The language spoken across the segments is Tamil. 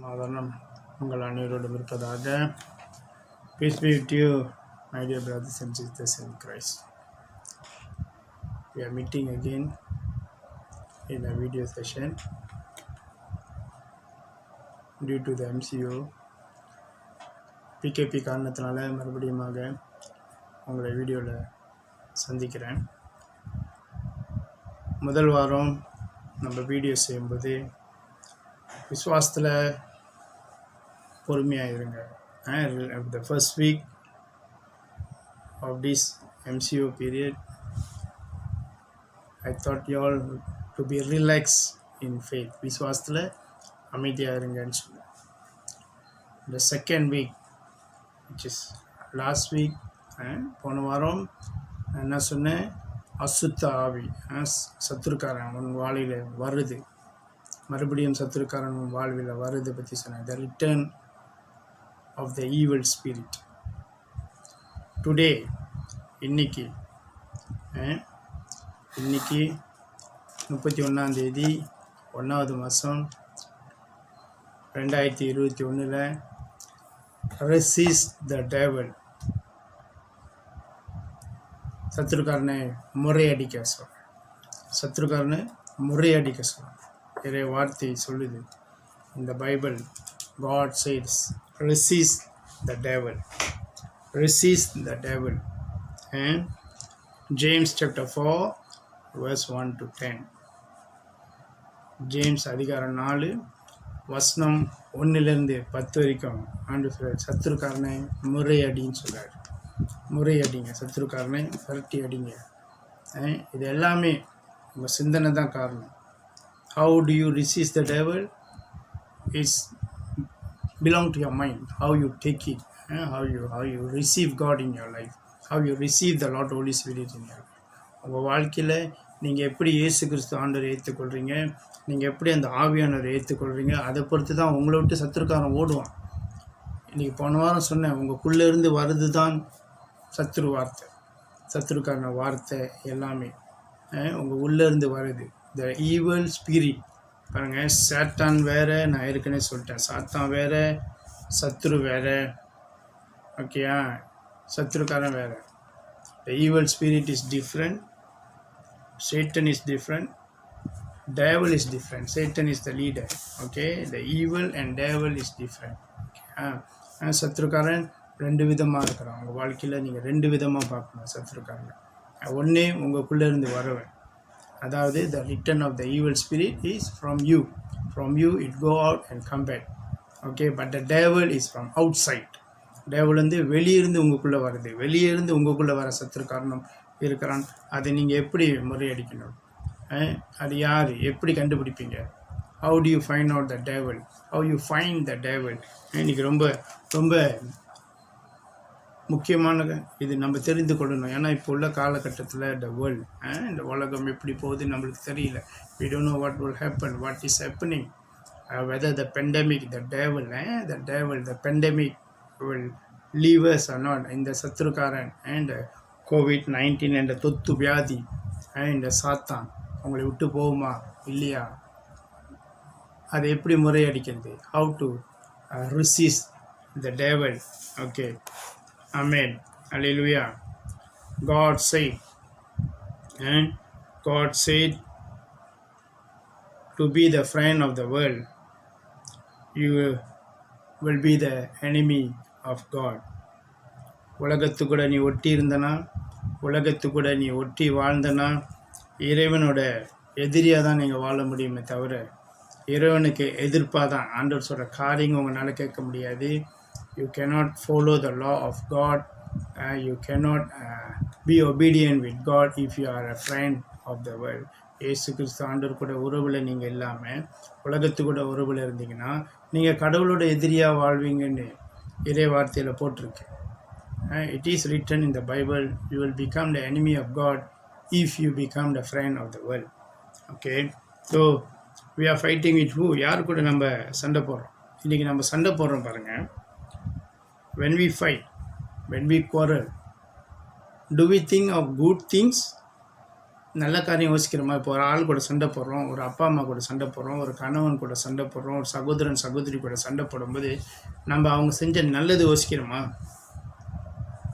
சமாதானம் உங்கள் அனைவரோடும் இருப்பதாக. Peace be with you, my dear brothers and sisters in Christ. We are meeting again in a video session due to the MCO. PKP காரணத்தினால மறுபடியுமாக உங்களை வீடியோவில் சந்திக்கிறேன். முதல் வாரம் நம்ம வீடியோ செய்யும்போது விசுவாசத்தில் பொறுமையாக இருங்க. The first week of this MCO period, I thought you all to be relaxed in faith. விசுவாசத்தில் அமைதியாக இருங்கன்னு சொன்னேன். The second week, which is last week, போன வாரம் என்ன சொன்னேன், அசுத்த ஆவி சத்துருக்காரன் உன் வாழ்வில் வருது, மறுபடியும் சத்துருக்காரன் உன் வாழ்வில் வருது பற்றி சொன்னேன். The return of the evil spirit. Today, இன்னைக்கு 31 1வது மாதம் 2021 resist the devil. சத்துருக்காரனை முறையடிக்க சொல்ல நிறைய வார்த்தை சொல்லுது இந்த Bible. God says resist the devil. And James chapter 4 verse 1 to 10. James அதிகாரம் 4 வசனம் 1-10 வரைக்கும் ஆண்டு சொல்றார், சத்துருக்காரனை முறையடின்னு சொல்றாரு. முறையடிங்க, சத்துருக்காரனை விரட்டி அடிங்க. இது எல்லாமே உங்கள் சிந்தனை தான் காரணம். How do you resist the devil? It's belong to your mind. How you take it, how you receive God in your life, how you receive the Lord Holy Spirit in your life. உங்கள் வாழ்க்கையில் நீங்கள் எப்படி இயேசு கிறிஸ்து ஆண்டவரை ஏற்றுக்கொள்கிறீங்க, நீங்கள் எப்படி அந்த ஆவியானவரை ஏற்றுக்கொள்கிறீங்க, அதை பொறுத்து தான் உங்களை விட்டு சத்துருக்காரன் ஓடுவான். இன்றைக்கி போன வாரம் சொன்னேன், உங்களுக்குள்ளே இருந்து வருது தான் சத்துருக்காரன வார்த்தை எல்லாமே உங்கள் உள்ளேருந்து வருது. த ஈவல் ஸ்பிரிட் பாருங்கள், சாத்தான் வேறு, நான் ஏற்கனவே சொல்லிட்டேன், சாத்தான் வேறு, சத்துரு வேறு. ஓகேயா, சத்துருக்காரன் வேறு. த evil spirit is different, Satan is different, devil is different. Satan is the leader. Okay, the evil and devil is different. சத்துருக்காரன் 2 விதமாக இருக்கிறான். உங்கள் வாழ்க்கையில் நீங்கள் 2 விதமாக பார்க்கணும் சத்துருக்காரன். ஒன்றே உங்களுக்குள்ளே இருந்து வரவன், அதாவது the return of the evil spirit is from you it go out and come back. Okay, but the devil is from outside. devil வந்து வெளியிருந்து உங்களுக்குள்ளே வருது. வெளியிருந்து உங்களுக்குள்ளே வர சத்துருக்காரனும் இருக்கிறான். அதை நீங்கள் எப்படி முறையடிக்கணும், அது யார், எப்படி கண்டுபிடிப்பீங்க? how do you find out the devil, how you find the devil? இன்றைக்கி ரொம்ப ரொம்ப முக்கியமானது இது நம்ம தெரிந்து கொள்ளணும். ஏன்னா இப்போ உள்ள காலகட்டத்தில் the world, இந்த உலகம் எப்படி போகுது நம்மளுக்கு தெரியல. we don't know what will happen, what is happening, whether the pandemic, the pandemic will leave us or not. இந்த சத்துருக்காரன் and COVID-19 என்ற தொத்து வியாதி இந்த சாத்தான் உங்களை விட்டு போகுமா இல்லையா, அதை எப்படி முறையடிக்கிறது? how to resist the devil. Okay, amen, hallelujah. God said to be the friend of the world, you will be the enemy of God. உலகத்துக்கூட நீ ஒட்டி இருந்தனா, உலகத்துக்கூட நீ ஒட்டி வாழ்ந்தனா, இறைவனோட எதிரியாக தான் நீங்கள் வாழ முடியுமே தவிர இறைவனுக்கு எதிர்ப்பாக தான் ஆண்டவர் சொல்கிற காரியங்கள் உங்களால் கேட்க முடியாது. you cannot follow the law of God, you cannot be obedient with God if you are a friend of the world. இயேசு கிறிஸ்து ஆண்டவர் கூட உறவில் நீங்கள் இல்லாமல் உலகத்துக்கூட உறவில் இருந்தீங்கன்னா நீங்கள் கடவுளோட எதிரியாக வாழ்வீங்கன்னு இறை வார்த்தையில் போட்டிருக்கு. It is written in the Bible, you will become the enemy of God if you become the friend of the world. Okay, so we are fighting with who? யார் கூட நம்ம சண்டை போடுறோம்? இன்றைக்கி நம்ம சண்டை போடுறோம் பாருங்கள். when we fight, when we quarrel, do we think of good things? நல்ல காரியம் யோசிக்கிறோமா? இப்போ ஒரு ஆள் கூட சண்டை போடுறோம், ஒரு அப்பா அம்மா கூட சண்டை போடுறோம், ஒரு கணவன் கூட சண்டை போடுறோம், ஒரு சகோதரன் சகோதரி கூட சண்டை போடும்போது நம்ம அவங்க செஞ்ச நல்லது யோசிக்கிறோமா?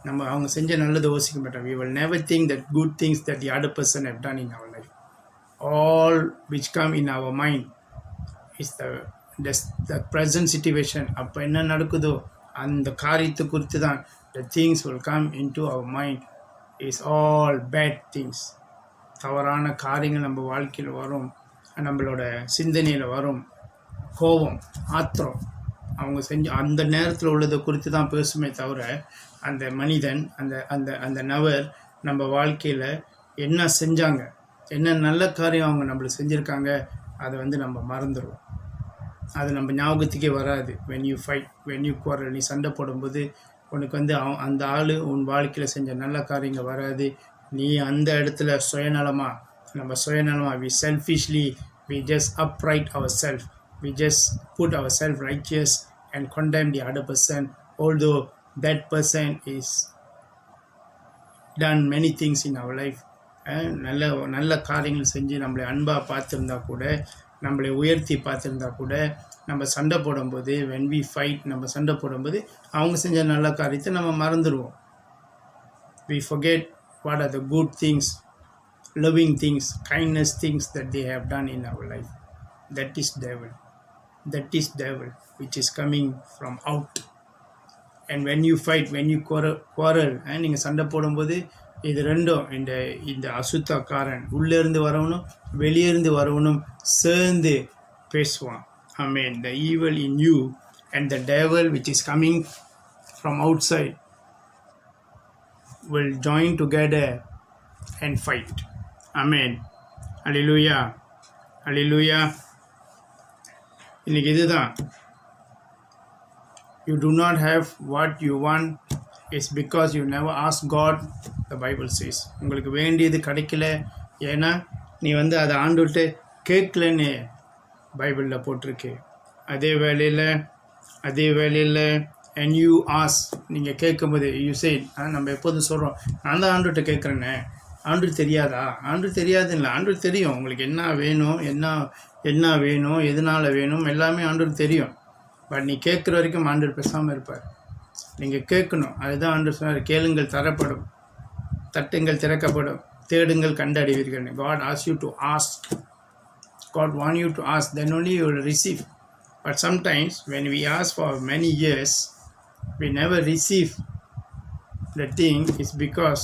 நம்ம அவங்க செஞ்ச நல்லது யோசிக்க மாட்டோம். We will never think that good things that the other person have done in our life. All which come in our mind is the present situation. அப்போ என்ன நடக்குதோ அந்த காரியத்தை குறித்து தான் the things will come into our mind is all bad things. தவறான காரியங்கள் நம்ம வாழ்க்கையில் வரும், நம்மளோட சிந்தனையில் வரும். கோபம், ஆத்திரம், அவங்க செஞ்ச அந்த நேரத்தில் உள்ளதை குறித்து தான் பேசுமே தவிர அந்த மனிதன் அந்த அந்த அந்த நபர் நம்ம வாழ்க்கையில் என்ன செஞ்சாங்க, என்ன நல்ல காரியம் அவங்க நம்மளுக்கு செஞ்சுருக்காங்க, அதை நம்ம மறந்துடுவோம். அது நம்ம ஞாபகத்துக்கே வராது. when you fight, when you quarrel, நீ சண்டை போடும்போது உனக்கு அந்த ஆள் உன் வாழ்க்கையில் செஞ்ச நல்ல காரியங்கள் வராது. நீ அந்த இடத்துல சுயநலமாக we selfishly, we just upright ourselves, we just put ourselves righteous and condemn the other person, although that person is done many things in our life. நல்ல காரியங்கள் செஞ்சு நம்மளை அன்பாக பார்த்துருந்தா கூட, நம்மளை உயர்த்தி பார்த்துருந்தா கூட, நம்ம சண்டை போடும்போது when we fight, நம்ம சண்டை போடும்போது அவங்க செஞ்ச நல்ல காரியத்தை நம்ம மறந்துடுவோம். we forget what are the good things, loving things, kindness things that they have done in our life. That is devil which is coming from out. And when you fight, when you quarrel, நீங்கள் சண்டை போடும்போது இது ரெண்டும் இந்த அசுத்தக்காரன் உள்ளேருந்து வரவனும் வெளியேருந்து வரவனும் சேர்ந்து பேசுவான். Amen. The evil in you and the devil which is coming from outside will join together and fight. Amen. Hallelujah. Hallelujah. இன்னைக்கு இதுதான், you do not have what you want is because you never ask God, the Bible says. உங்களுக்கு வேண்டியது கிடைக்கல, ஏன்னா நீ அதை ஆண்டுவிட்டு கேட்கலன்னு பைபிளில் போட்டிருக்கு. அதே வேளையில் and you ask, நீங்கள் கேட்கும்போது you say, நம்ம எப்போதும் சொல்கிறோம், நான் தான் ஆண்டுகிட்ட கேட்குறேன்னே, ஆண்டு தெரியாதா? ஆண்டு தெரியாது இல்லை, ஆண்டு தெரியும். உங்களுக்கு என்ன வேணும், என்ன வேணும், எதனால் வேணும், எல்லாமே ஆண்டு தெரியும். பட் நீ கேட்குற வரைக்கும் ஆண்டு பேசாமல் இருப்பார். நீங்கள் கேட்கணும். அதுதான் ஆண்டு சொன்னார், கேளுங்கள் தரப்படும், தட்டுங்கள் திறக்கப்படும், தேடுங்கள் கண்டடைவீர்கள். God asks you to ask. God wants you to ask, then only you will receive. But sometimes when we ask for many years, we never receive the thing. Is because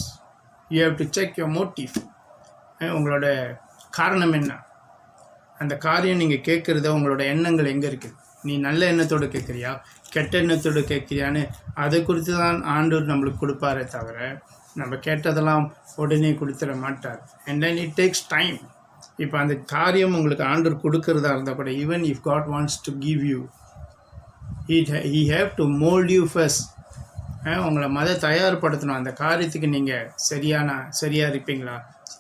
you have to check your motive. உங்களோட காரணம் என்ன? அந்த காரியம் நீங்கள் கேட்குறத உங்களோட எண்ணங்கள் எங்கே இருக்குது? நீ நல்ல எண்ணத்தோடு கேட்குறியா, கெட்ட எண்ணத்தோடு கேட்குறியான்னு அதை குறித்து தான் ஆண்டவர் நம்மளுக்கு கொடுப்பாரே தவிர நம்ம கேட்டதெல்லாம் உடனே கொடுத்துட மாட்டார். and then it takes time. இப்போ அந்த காரியம் உங்களுக்கு ஆண்டவர் கொடுக்கறதா இருந்தால் கூட, even if God wants to give you, he have to mold you first. உங்களை தயார்படுத்தணும். அந்த காரியத்துக்கு நீங்கள் சரியாக இருப்பீங்களா,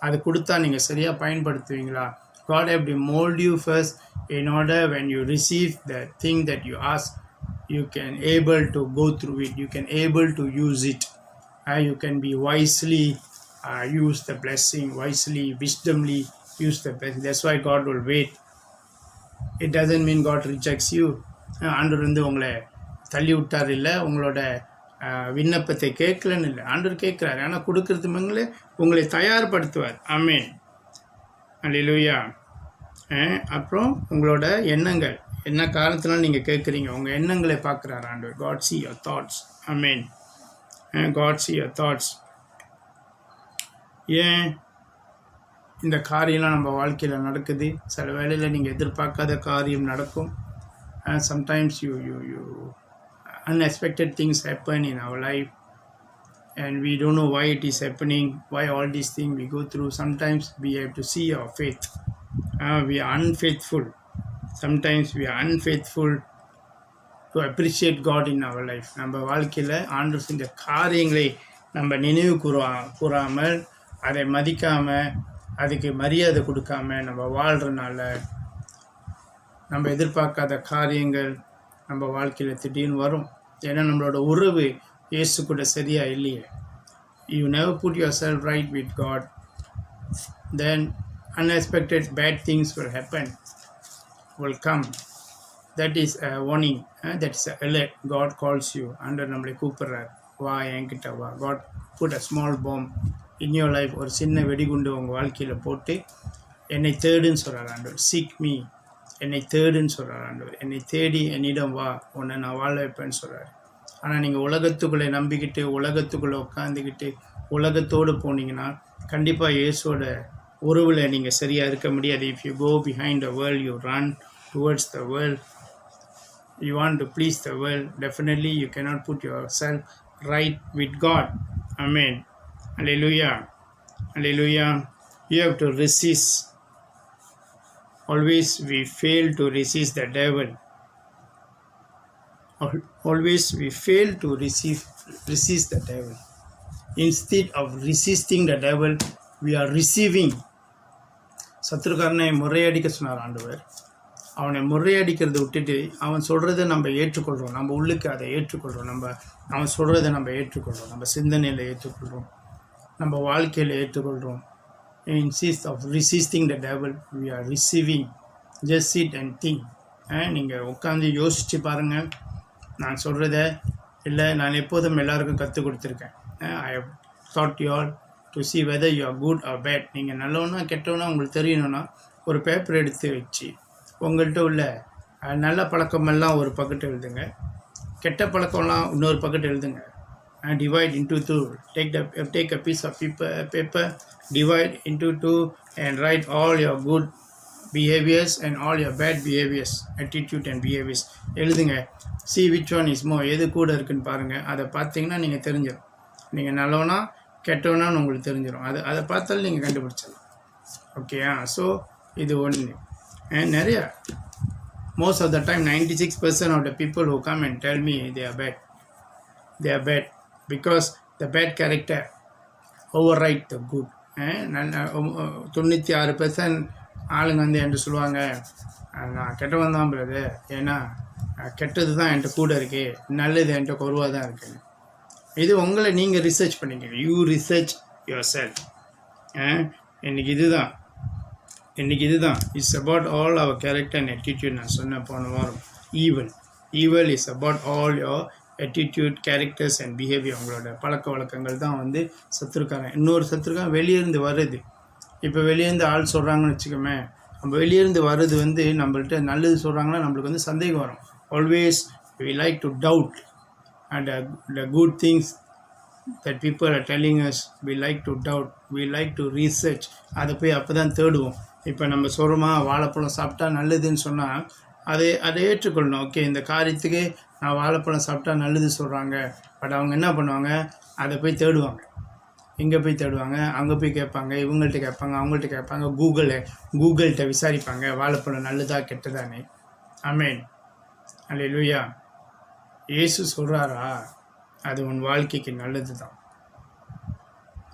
அது கொடுத்தா நீங்கள் சரியாக பயன்படுத்துவீங்களா? God have to mold you first in order when you receive the thing that you ask, you can able to go through it, you can able to use it, you can be wisely use the blessing, wisely, wisdomly use the blessing. That's why God will wait. It doesn't mean God rejects you. ஆண்டவர் உங்களை தள்ளி விட்டார் இல்லை, உங்களோட விண்ணப்பத்தை கேட்கலன்னு இல்லை, ஆண்டவர் கேட்குறாரு. ஆனால் கொடுக்கறது உங்களை தயார்படுத்துவார். ஆமென். அல்லேலூயா. அப்புறம் உங்களோட எண்ணங்கள் என்ன காரணத்தினால நீங்கள் கேட்குறீங்க, உங்கள் எண்ணங்களை பார்க்குறாரு ஆண்டவர். God see your thoughts. Amen. God see your thoughts. ஏன் இந்த காரியம்லாம் நம்ம வாழ்க்கையில் நடக்குது? சில வேளையில் நீங்கள் எதிர்பார்க்காத காரியம் நடக்கும். Sometimes you unexpected things happen in our life and we don't know why it is happening, why all these things we go through. Sometimes we have to see our faith. We are unfaithful. Sometimes we are unfaithful to appreciate God in our life. நம்ம வாழ்க்கையில் ஆண்டவர் செஞ்ச காரியங்களை நம்ம நினைவு கூறாமல், அதை மதிக்காமல், அதுக்கு மரியாதை கொடுக்காம நம்ம வாழ்கிறனால நம்ம எதிர்பார்க்காத காரியங்கள் நம்ம வாழ்க்கையில் திடீர்னு வரும். ஏன்னா நம்மளோட உறவு இயேசு கூட சரியாக இல்லையே. You never put yourself right with God. then unexpected bad things will come. That is a warning. That is a alert. God calls you. ஆண்டவர் நம்மளை கூப்பிடுறார், வா என்கிட்ட வா. God put a small bomb in your life. ஒரு சின்ன வெடிகுண்டு உங்கள் வாழ்க்கையில் போட்டு என்னை தேடுன்னு சொல்கிறார் ஆண்டவர். சீக் மீ, என்னை தேடுன்னு சொல்கிறார் ஆண்டவர். என்னை தேடி என்னிடம் வா, உன்னை நான் வாழ வைப்பேன்னு சொல்கிறார். ஆனால் நீங்கள் உலகத்துக்குள்ளே நம்பிக்கிட்டு உலகத்துக்குள்ளே உட்காந்துக்கிட்டு உலகத்தோடு போனீங்கன்னா கண்டிப்பாக இயேசுவோட உறவில் நீங்கள் சரியாக இருக்க முடியாது. If you go behind the world, you run towards the world, you want to please the world, definitely you cannot put yourself right with God. Amen. Hallelujah. Hallelujah. You have to resist. Always we fail to resist the devil. Always we fail to resist the devil. Instead of resisting the devil, we are receiving. சத்துருக்காரனை முறையடிக்க சொன்னார் ஆண்டவர். அவனை முறையடிக்கிறத விட்டுட்டு அவன் சொல்கிறத நம்ம ஏற்றுக்கொள்கிறோம். நம்ம உள்ளுக்கு அதை ஏற்றுக்கொள்கிறோம். அவன் சொல்கிறத நம்ம ஏற்றுக்கொள்கிறோம். நம்ம சிந்தனையில் ஏற்றுக்கொள்கிறோம். நம்ம வாழ்க்கையில் ஏற்றுக்கொள்கிறோம். Instead of resisting the devil, we are receiving. Just sit and think. நீங்கள் உட்காந்து யோசித்து பாருங்கள். நான் சொல்கிறத இல்லை, நான் எப்போதும் எல்லாருக்கும் கற்றுக் கொடுத்துருக்கேன். I have taught you all to see whether you are good or bad. நீங்கள் நல்லவனா கெட்டவனா உங்களுக்கு தெரியணும்னா ஒரு பேப்பர் எடுத்து வச்சு உங்கள்கிட்ட உள்ள நல்ல பழக்கமெல்லாம் ஒரு பக்கெட் எழுதுங்க, கெட்ட பழக்கம்லாம் இன்னொரு பக்கெட் எழுதுங்க. Divide into two. Take a piece of paper, divide into two and write all your good behaviors and all your bad behaviors, attitude and behaviors. எழுதுங்க. See which one is more. எது கூட இருக்குன்னு பாருங்கள். அதை பார்த்தீங்கன்னா நீங்கள் தெரிஞ்சிடும். நீங்கள் நல்லவனா கெட்டவனான்னு உங்களுக்கு தெரிஞ்சிடும். அதை பார்த்தாலும் நீங்கள் கண்டுபிடிச்சிடலாம். ஓகேயா? ஸோ இது ஒன்று. நிறையா, most of the time 96% of the people who come and tell me they are bad because the bad character override the good. 96% ஆளுங்க வந்து என்கிட்ட சொல்லுவாங்க, நான் கெட்டவன் தான் பிரதர், ஏன்னா கெட்டது தான் என்கிட்ட கூட இருக்குது, நல்லது என்கிட்ட குறைவாக தான் இருக்குது. இது உங்களை நீங்கள் ரிசர்ச் பண்ணிக்கங்க. You research yourself. இன்றைக்கி இதுதான் it's about all our character and attitude. நான் சொன்ன போன வாரம் evil is about all your attitude, characters and behaviour. உங்களோட பழக்க வழக்கங்கள் தான் வந்து சத்துருக்காரன். இன்னொரு சத்துருக்காரன் வெளியேருந்து வருது. இப்போ வெளியேருந்து ஆள் சொல்கிறாங்கன்னு வச்சுக்கோமே, நம்ம வெளியேருந்து வர்றது வந்து நம்மள்கிட்ட நல்லது சொல்கிறாங்கன்னா நம்மளுக்கு வந்து சந்தேகம் வரும். Always we like to doubt and the good things that people are telling us, we like to doubt, we like to research. அதை போய் அப்போ தான் தேடுவோம். இப்போ நம்ம சொல்கிறோமா, வாழைப்பழம் சாப்பிட்டா நல்லதுன்னு சொன்னால் அதை ஏற்றுக்கொள்ளணும். ஓகே, இந்த காரியத்துக்கு நான் வாழைப்பழம் சாப்பிட்டா நல்லது சொல்கிறாங்க. பட் அவங்க என்ன பண்ணுவாங்க, அதை போய் தேடுவாங்க. எங்கே போய் தேடுவாங்க? அங்கே போய் கேட்பாங்க, இவங்கள்ட்ட கேட்பாங்க, அவங்கள்ட்ட கேட்பாங்க, கூகுள்கிட்ட விசாரிப்பாங்க, வாழைப்பழம் நல்லதா கெட்டதானே. ஆமென். அல்லேலூயா. இயேசு சொல்கிறாரா, அது உன் வாழ்க்கைக்கு நல்லது தான்.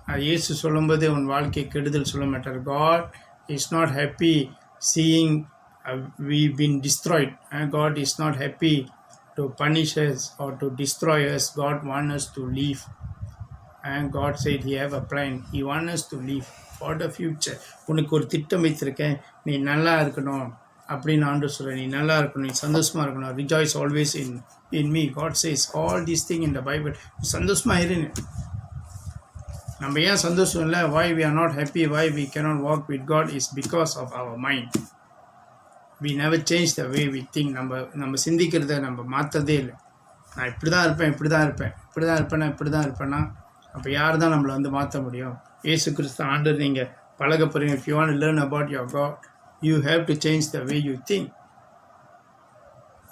அது இயேசு சொல்லும்போது உன் வாழ்க்கை கெடுதல் சொல்ல மாட்டார். God is not happy seeing we've been destroyed. God is not happy to punish us or to destroy us. God wants us to live. And God said He have a plan. He wants us to live for the future. உனக்கு ஒரு திட்டம் வைத்திருக்கேன், நீ நல்லா இருக்கணும் அப்படின்னு ஆண்டவர் சொல்கிறேன். நீ நல்லா இருக்கணும், நீ சந்தோஷமாக இருக்கணும். Rejoice always in me. God says all these things in the Bible. சந்தோஷமாக இருங்க. நம்ம ஏன் சந்தோஷம் இல்லை, why we are not happy, why we cannot walk with God is because of our mind. We never change the way we think. நம்ம சிந்திக்கிறத நம்ம மாற்றதே இல்லை. நான் இப்படி தான் இருப்பேன்னா அப்போ யார் தான் நம்மளை வந்து மாற்ற முடியும்? இயேசு கிறிஸ்து ஆண்டவர் நீங்கள் பழக போகிறீங்க. If you want to learn about your God, you have to change the way you think.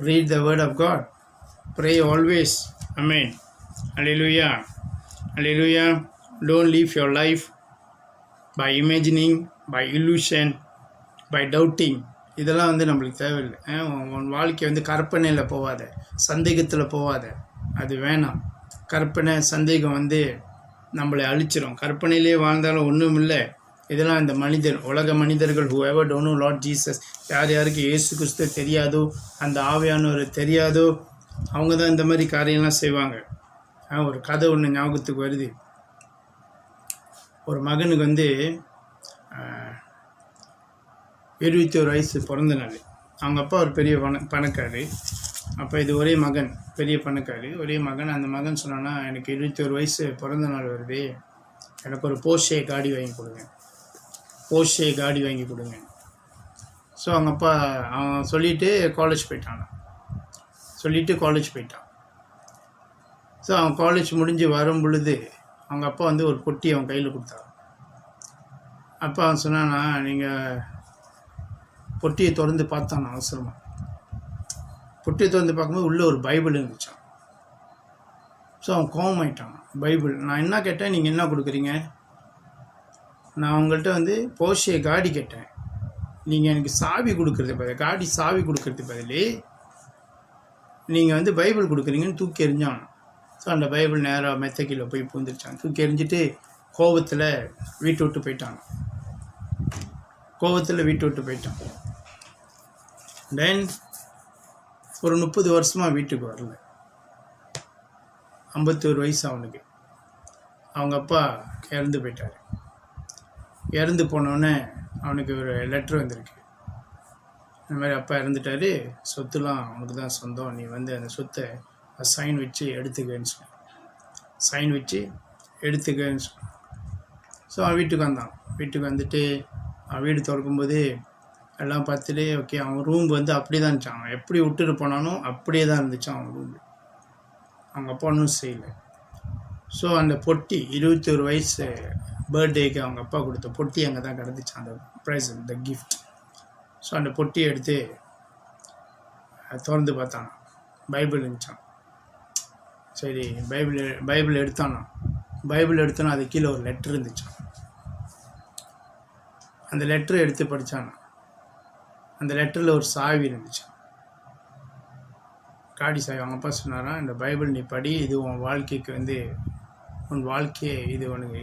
Read the word of God. Pray always. Amen. Hallelujah. Hallelujah. Don't live your life by imagining, by illusion, by doubting. இதெல்லாம் வந்து நம்மளுக்கு தேவையில்லை. உன் வாழ்க்கை வந்து கற்பனையில் போகாத, சந்தேகத்தில் போகாத. அது வேணாம். கற்பனை சந்தேகம் வந்து நம்மளை அழிச்சிடும். கற்பனையிலே வாழ்ந்தாலும் ஒன்றும் இல்லை. இதெல்லாம் இந்த உலக மனிதர்கள் whoever don't know Lord Jesus, யாருக்கு இயேசு கிறிஸ்து தெரியாதோ, அந்த ஆவியானவர் தெரியாதோ, அவங்க தான் இந்த மாதிரி காரியம்லாம் செய்வாங்க. ஒரு கதை ஒன்று ஞாபகத்துக்கு வருது. ஒரு மகனுக்கு வந்து 21 வயசு பிறந்த நாள். அவங்க அப்பா ஒரு பெரிய பணக்காரு. அப்போ இது ஒரே மகன், பெரிய பணக்காரு, ஒரே மகன். அந்த மகன் சொன்னான்னா, எனக்கு 21 வயசு பிறந்த நாள் வருது, எனக்கு ஒரு போர்ஷே காடி வாங்கி கொடுங்க, போர்ஷே காடி வாங்கி கொடுங்க. ஸோ அவங்க அப்பா அவன் சொல்லிவிட்டு காலேஜ் போயிட்டான். ஸோ அவன் காலேஜ் முடிஞ்சு வரும் பொழுது அவங்க அப்பா வந்து ஒரு பொட்டி அவன் கையில் கொடுத்தாங்க. அப்பா அவன் சொன்னான்னா, நீங்கள் பொட்டியை திறந்து பார்த்தான். அவசரமாக பொட்டியை திறந்து பார்க்கும்போது உள்ளே ஒரு பைபிள் இருந்துச்சான். ஸோ அவன் கோவமாயிட்டான். பைபிள், நான் என்ன கேட்டேன், நீங்கள் என்ன கொடுக்குறீங்க? நான் உங்கள்கிட்ட வந்து போர்ஷே காடி கேட்டேன், நீங்கள் எனக்கு சாவி கொடுக்கறது பதில், காடி சாவி கொடுக்கறது பதில் நீங்கள் வந்து பைபிள் கொடுக்குறீங்கன்னு தூக்கி எறிஞ்சான். ஸோ அந்த பைபிள் நேராக மெத்தக்கில் போய் பூந்துருச்சான். தூக்கி எறிஞ்சிட்டு கோபத்தில் வீட்டை விட்டு போயிட்டான். தென் ஒரு 30 வருஷமாக வீட்டுக்கு வரல. 51 வயசு அவனுக்கு. அவங்க அப்பா இறந்து போயிட்டார். இறந்து போனோடனே அவனுக்கு ஒரு லெட்ரு வந்திருக்கு. இந்த மாதிரி அப்பா இறந்துட்டார், சொத்துலாம் அவனுக்கு தான் சொந்தம், நீ வந்து அந்த சொத்தை சைன் வச்சு எடுத்துக்கன்னு சொன்னான். ஸோ அவன் வீட்டுக்கு வந்தான். வீட்டுக்கு வந்துட்டு அவன் வீடு திறக்கும்போது எல்லாம் பார்த்துட்டு, ஓகே, அவன் ரூம் வந்து அப்படியே தான் இருந்துச்சான். அவன் எப்படி விட்டுட்டு போனானோ அப்படியே தான் இருந்துச்சான் அவன் ரூம். அவங்க அப்பா ஒன்றும் செய்யலை. ஸோ அந்த பொட்டி 21 வயசு பர்த்டேக்கு அவங்க அப்பா கொடுத்த பொட்டி அங்கே தான் கிடந்துச்சான், அந்த ப்ரைஸன், த கிஃப்ட். ஸோ அந்த பொட்டியை எடுத்து திறந்து பார்த்தான். பைபிள் இருந்துச்சான். சரி, பைபிள் எடுத்தானா. அது கீழே ஒரு லெட்ரு இருந்துச்சான். அந்த லெட்ரு எடுத்து படித்தானா. அந்த லெட்டரில் ஒரு சாவி இருந்துச்சு, காடி சாவி. அவங்க அப்பா சொன்னாரா, இந்த பைபிள் நீ படி, இது உன் வாழ்க்கைக்கு வந்து உன் வாழ்க்கையே இது உனக்கு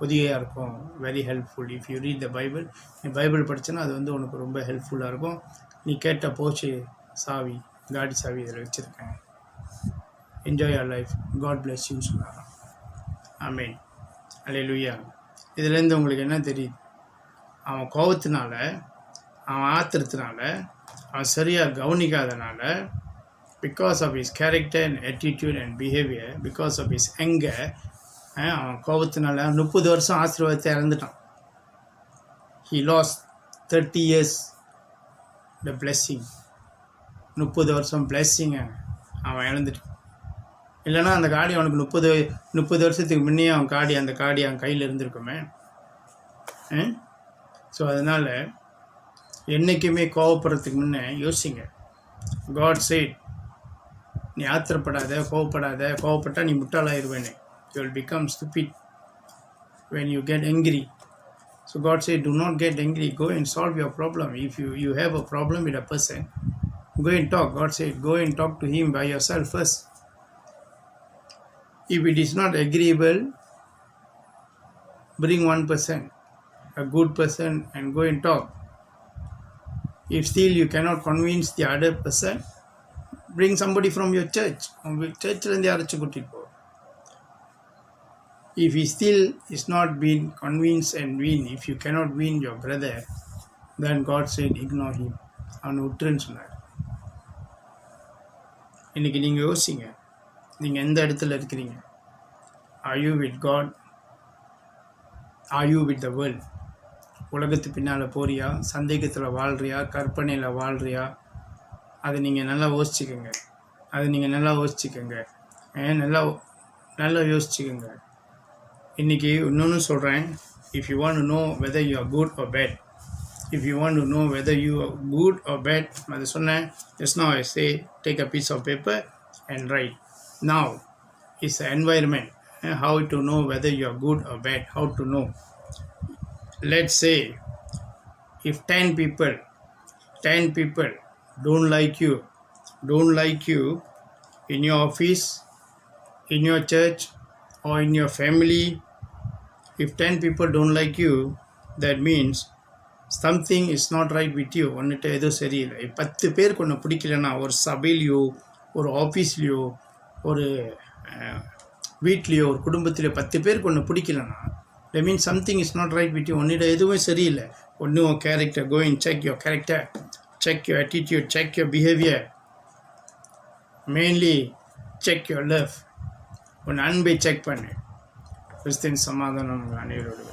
உதவியாக இருக்கும், very helpful. If you read the Bible, நீ பைபிள் படித்தனா அது வந்து உனக்கு ரொம்ப ஹெல்ப்ஃபுல்லாக இருக்கும். நீ கேட்ட போச்சு சாவி, காடி சாவி இதில் வச்சுருக்கேன், enjoy your life, God bless யூன்னு சொன்னாராம். ஆமென், அல்லேலூயா. இதுலேருந்து உங்களுக்கு என்ன தெரியுது? அவன் கோபத்தினால, அவன் ஆத்திரத்தினால, அவன் சரியாக கவனிக்காதனால, because of his character and attitude and behaviour, because of his anger, அவன் கோபத்தினால 30 வருஷம் ஆசீர்வாதத்தை இழந்துட்டான். he lost 30 years the blessing. 30 வருஷம் பிளெஸ்ஸிங்கை அவன் இழந்துட்டான். இல்லைனா அந்த காடி அவனுக்கு 30 வருஷத்துக்கு முன்னே அந்த காடி அவன் கையில் இருந்திருக்குமே. ஸோ அதனால் என்றைக்குமே கோவப்படுறதுக்கு முன்னே யோசிங்க. காட் said, நீ ஆத்திரப்படாத, கோவப்பட்டால் நீ முட்டாளாயிருவேன்னு. You will become stupid when you get angry. So God said, do not get angry, go and solve your problem. If you have a problem with a person, go and talk. God said, go and talk to him by yourself first. If it is not agreeable, bring one person, a good person, and go and talk. If still you cannot convince the other person, bring somebody from your church. Churchலேருந்து யாராச்சும் கூட்டிட்டு போ. If he still is not been convinced and win, if you cannot win your brother, then God said, ignore him. அவனை விட்டுருன்னு சொன்னார். இன்றைக்கி நீங்கள் யோசிங்க, நீங்கள் எந்த இடத்துல இருக்கிறீங்க? Are you with God? Are you with the world? உலகத்து பின்னால் போறியா, சந்தேகத்தில் வாழ்கிறியா, கற்பனையில் வாழ்கிறியா? அதை நீங்கள் நல்லா யோசிச்சுக்கோங்க. நல்லா யோசிச்சுக்கோங்க. இன்றைக்கி இன்னொன்று சொல்கிறேன். If you want to know whether you are good or bad, அது சொன்னேன். Just now I say, take a piece of paper and write. Now is the environment. How to know whether you are good or bad, how to know. Let's say if 10 people don't like you in your office, in your church, or in your family, if 10 people don't like you, that means something is not right with you. ஒன்றுட்டு எதுவும் சரியில்லை. 10 பேருக்கு ஒன்று பிடிக்கலன்னா, ஒரு சபையிலையோ, ஒரு ஆஃபீஸ்லேயோ, ஒரு வீட்லேயோ, ஒரு குடும்பத்திலையோ 10 பேருக்கு ஒன்று பிடிக்கலன்னா, that means something is not right with you. உன்னிட எதுவும் சரியில்லை. ஒன்று உன் character, go and check your character, check your attitude, check your behavior, mainly check your love. உன் அன்பை செக் பண்ணு. கிறிஸ்தின் சமாதானம் அனைவரோடு